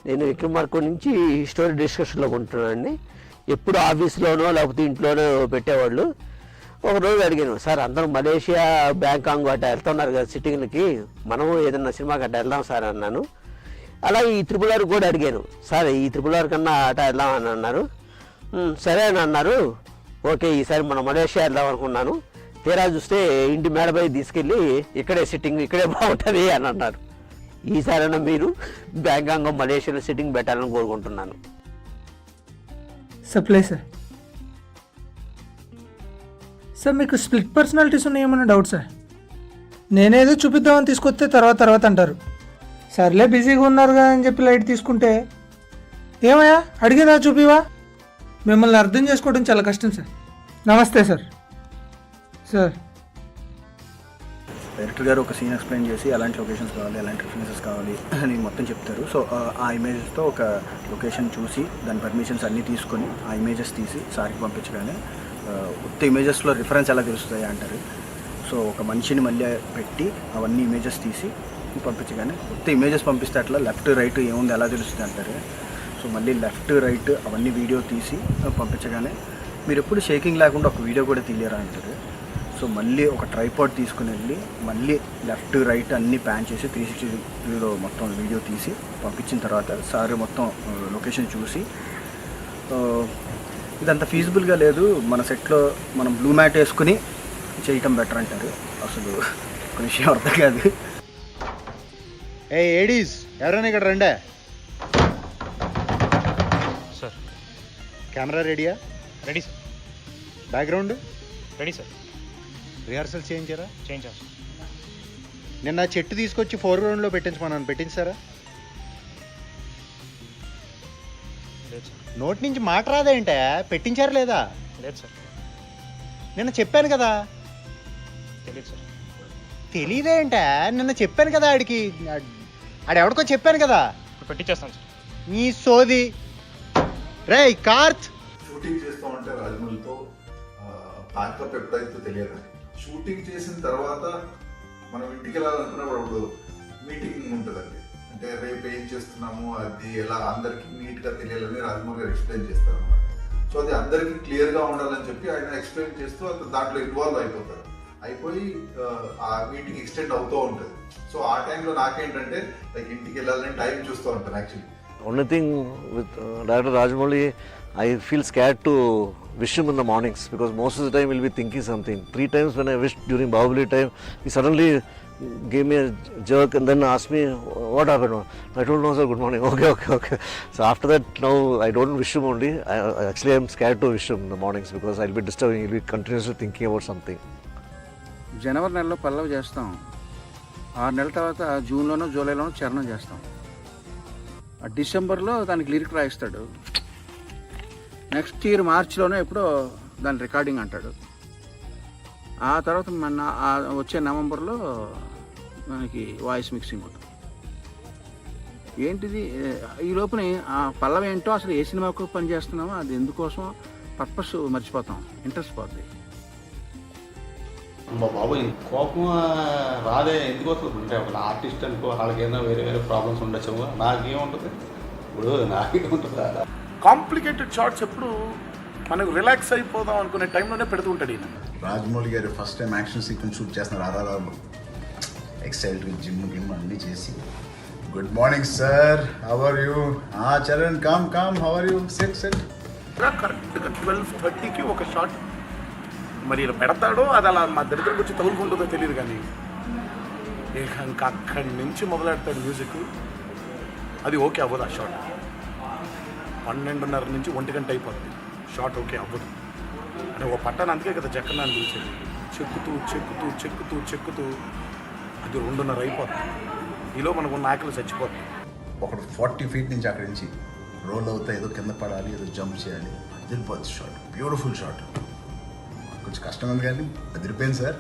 నేను విక్రమార్క నుంచి స్టోరీ డిస్కషన్లో ఉంటున్నానండి. ఎప్పుడు ఆఫీస్లోనో లేకపోతే ఇంట్లోనో పెట్టేవాళ్ళు. ఒకరోజు అడిగాను, సార్ అందరూ మలేషియా బ్యాంకాంగ్ అట్లా వెళ్తున్నారు కదా సిట్టింగ్లకి, మనము ఏదన్నా సినిమాకి అట్లా వెళ్దాం సార్ అన్నాను. అలాగే ఈ త్రిపుల్ ఆర్ కూడా అడిగాను, సార్ ఈ త్రిపుల్ ఆర్ కన్నా అట్లా వెళ్దాం అని అన్నారు. సరే అని అన్నారు. ఓకే ఈసారి మనం మలేషియా వెళ్దాం అనుకున్నాను. తీరా చూస్తే ఇంటి మేడపై తీసుకెళ్ళి ఇక్కడే సిట్టింగ్ ఇక్కడే బాగుంటుంది అని అన్నారు. ఈసారైనా మీరు బ్యాంకాంగ్ మలేషియాలో సిట్టింగ్ పెట్టాలని కోరుకుంటున్నాను. Sir play sir. సార్ మీకు స్ప్లిట్ పర్సనాలిటీస్ ఉన్నాయేమన్నా డౌట్ సార్? నేనేదో చూపిద్దామని తీసుకొస్తే తర్వాత అంటారు. సర్లే బిజీగా ఉన్నారు కదా అని చెప్పి లైట్ తీసుకుంటే ఏమయ్యా అడిగేదా చూపివా? మిమ్మల్ని అర్థం చేసుకోవడం చాలా కష్టం సార్. నమస్తే సార్. సార్ డైరెక్టర్ గారు ఒక సీన్ ఎక్స్ప్లెయిన్ చేసి ఎలాంటి లొకేషన్స్ కావాలి, ఎలాంటి రిఫరెన్సెస్ కావాలి అని మొత్తం చెప్తారు. సో ఆ ఇమేజెస్తో ఒక లొకేషన్ చూసి దాని పర్మిషన్స్ అన్నీ తీసుకొని ఆ ఇమేజెస్ తీసి సార్కి పంపించగానే ఉత్త ఇమేజెస్లో రిఫరెన్స్ ఎలా తెలుస్తాయి అంటారు. సో ఒక మనిషిని మళ్ళీ పెట్టి అవన్నీ ఇమేజెస్ తీసి పంపించగానే ఉత్త ఇమేజెస్ పంపిస్తే అట్లా లెఫ్ట్ రైట్ ఏముంది ఎలా తెలుస్తుంది అంటారు. సో మళ్ళీ లెఫ్ట్ రైట్ అవన్నీ వీడియో తీసి పంపించగానే మీరు ఎప్పుడు షేకింగ్ లేకుండా ఒక వీడియో కూడా తీయరా అంటారు. సో మళ్ళీ ఒక ట్రైపాడ్ తీసుకుని వెళ్ళి మళ్ళీ లెఫ్ట్ రైట్ అన్నీ ప్యాన్ చేసి 360 మొత్తం వీడియో తీసి పంపించిన తర్వాత సార్ మొత్తం లొకేషన్ చూసి ఇదంత ఫీజిబుల్గా లేదు, మన సెట్లో మనం బ్లూ మ్యాట్ వేసుకుని చేయటం బెటర్ అంటారు. అసలు ఒక విషయం అర్థం కాదు. ఏడీస్ ఎవరైనా ఇక్కడ రండే. సార్ కెమెరా రెడీయా? Ready sir. Background ready sir. Rehearsal చేయించారా? చేయించాను సార్. నిన్న చెట్టు తీసుకొచ్చి ఫోర్గ్రౌండ్లో పెట్టించమన్నాను, పెట్టించారా? లేదు సార్. నోటి నుంచి మాట రాదేంటే, పెట్టించారా లేదా? లేదు సార్. నిన్న చెప్పాను కదా. తెలియదు సార్. తెలీదేంటే, నిన్న చెప్పాను కదా ఆడికి, ఆడెవడికో చెప్పాను కదా. ఇప్పుడు పెట్టించేస్తాను సార్. నీ సోది రేయ్ కార్త్. షూటింగ్ చేస్తూ ఉంటే రాజమౌళితో ప్యాకప్ ఎప్పుడైతే తెలియదు. షూటింగ్ చేసిన తర్వాత మనం ఇంటికి వెళ్ళాలనుకున్నప్పుడు అప్పుడు మీటింగ్ ఉంటుందండి. అంటే రేపు ఏం చేస్తున్నాము అది ఎలా అందరికీ నీట్గా తెలియాలని రాజమౌళి గారు ఎక్స్ప్లెయిన్ చేస్తారు అనమాట. సో అది అందరికీ క్లియర్గా ఉండాలని చెప్పి ఆయన ఎక్స్ప్లెయిన్ చేస్తూ అతను దాంట్లో ఇన్వాల్వ్ అయిపోతారు. అయిపోయి ఆ మీటింగ్ ఎక్స్టెండ్ అవుతూ ఉంటుంది. సో ఆ టైంలో నాకేంటంటే లైక్ ఇంటికి వెళ్ళాలని టైం చూస్తూ ఉంటాను actually. Only thing with Director Rajamouli, I feel scared to wish him in the mornings because most of the time we'll be thinking something. 3 times when I wished during Bahubali time, he suddenly gave me a jerk and then asked me, what happened? I told him, no sir, good morning. Okay. So after that, now I don't wish him only. Actually, I'm scared to wish him in the mornings because I'll be disturbing. He'll be continuously thinking about something. జనవరి నెలలో పల్లవి చేస్తాం, 6 నెలల తర్వాత జూన్లోనో జూలైలోనో చరణం చేస్తాం, డిసెంబర్లో దానికి lyric రాయిస్తాడు, next year మార్చిలోనే ఎప్పుడో దాని రికార్డింగ్ అంటాడు, ఆ తర్వాత వచ్చే నవంబర్లో మనకి వాయిస్ మిక్సింగ్ ఉంటుంది. ఏంటిది ఈ లోపున ఆ పల్లవి ఏంటో అసలు ఏ సినిమాకు పని చేస్తున్నామో అది ఎందుకోసం పర్పస్ మర్చిపోతాం, ఇంట్రెస్ట్ పోతుంది. బాబు కోపం రాదే ఎందుకు వస్తుంది అంటే ఒక ఆర్టిస్ట్ అనుకో వాళ్ళకి ఏదైనా వేరే ప్రాబ్లమ్స్ ఉండొచ్చు. నాకేముంటుంది ఇప్పుడు, నాకేముంటుంది కాంప్లికేటెడ్ షార్ట్స్ ఎప్పుడు మనకు రిలాక్స్ అయిపోదాం అనుకునే టైంలోనే పెడుతుంటాడు ఈయన. Rajamouli garu first time action sequence shoot చేస్తున్నారు ఆర్ఆర్ఆర్లో. ఎక్సైట్ జిమ్ అన్నీ చేసి good morning sir, how are you? Charan come how are you? Set కరెక్ట్గా 12:30కి ఒక షాట్ మరి ఇలా పెడతాడో అది అలా మా దగ్గరకు వచ్చి తగులుకుంటుందో తెలియదు. కానీ ఇంకా అక్కడి నుంచి మొదలెడతాడు మ్యూజిక్. అది ఓకే అవ్వదు. ఆ షాట్ 12:30 నుంచి 1 గంట అయిపోతుంది. షాట్ ఓకే అవ్వదు. అంటే ఒక పట్టాను అందుకే కదా జక్కన్నాన్ని పిలిచేది. చెక్కుతూ అది 2:30 అయిపోతుంది. ఈలో మనకు నాయకులు చచ్చిపోతుంది. ఒకడు 40 feet నుంచి అక్కడి నుంచి రోల్ అవుతా ఏదో కింద పడాలి, ఏదో జంప్ చేయాలి, అదిరిపోతుంది షాట్. Beautiful shot. కొంచెం కష్టం ఉంది కానీ అదిరిపోయింది సార్.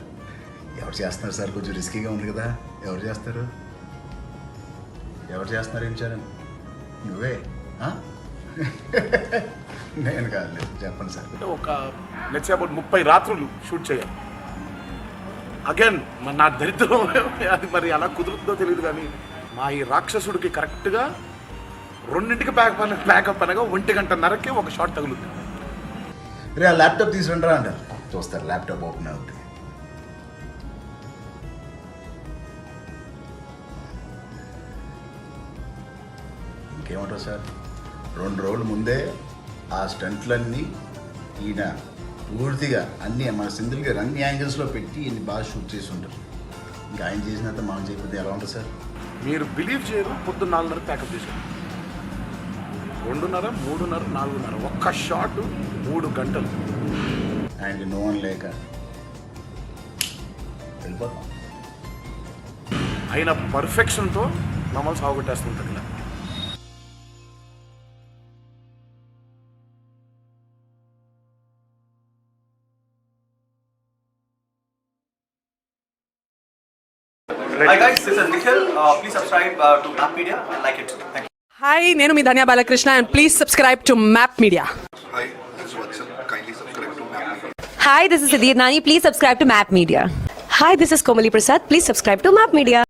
ఎవరు చేస్తున్నారు సార్? కొంచెం రిస్కీగా ఉంది కదా. ఎవరు చేస్తున్నారు ఏం చరణ్? నువ్వే? నేను కాదు, చెప్పండి సార్. అంటే ఒక లెట్స్ సే అబౌట్ 30 రాత్రులు షూట్ చేయాలి. అగైన్ నా దరిద్రం అది మరి అలా కుదురుతుందో తెలియదు. కానీ మా ఈ రాక్షసుడికి కరెక్ట్గా 2ంటికి ప్యాకప్ అనగా 1:30కి ఒక షాట్ తగులుతుంది. రే ఆ ల్యాప్టాప్ తీసుకుంటారా అంటారు, చూస్తారు ల్యాప్టాప్ ఓపెన్ అవుతుంది. ఇంకేమంటారు సార్, 2 రోజుల ముందే ఆ స్టంట్లన్నీ ఈయన పూర్తిగా అన్ని మన సింగిల్ గారు అన్ని యాంగిల్స్లో పెట్టి ఈయన బాగా షూట్ చేసి ఉంటారు. ఇంకా ఆయన చేసినంత మనం చేయకపోతే ఎలా ఉంటుంది సార్? మీరు బిలీవ్ చేయరు, పొద్దున్న 4:30 ప్యాకప్ చేశారు. 2:30, 3:30, 4:30 ఒక్క షాట్ 3 గంటలు. ఆయనకి నో అని లేక వెళ్ళిపోతాం. ఆయన పర్ఫెక్షన్తో మమ్మల్ని సాగుకొట్టేస్తుంటాడు ఇలా. Hi guys, this is Nikhil. Please subscribe to Map Media and like it. Thank you. Hi, నేను మీ ధన్య Balakrishna and please subscribe to Map Media. Hi, this is Vatsal. Kindly subscribe to Map Media. Hi, this is Siddhi Nani. Please subscribe to Map Media. Hi, this is Komali Prasad. Please subscribe to Map Media.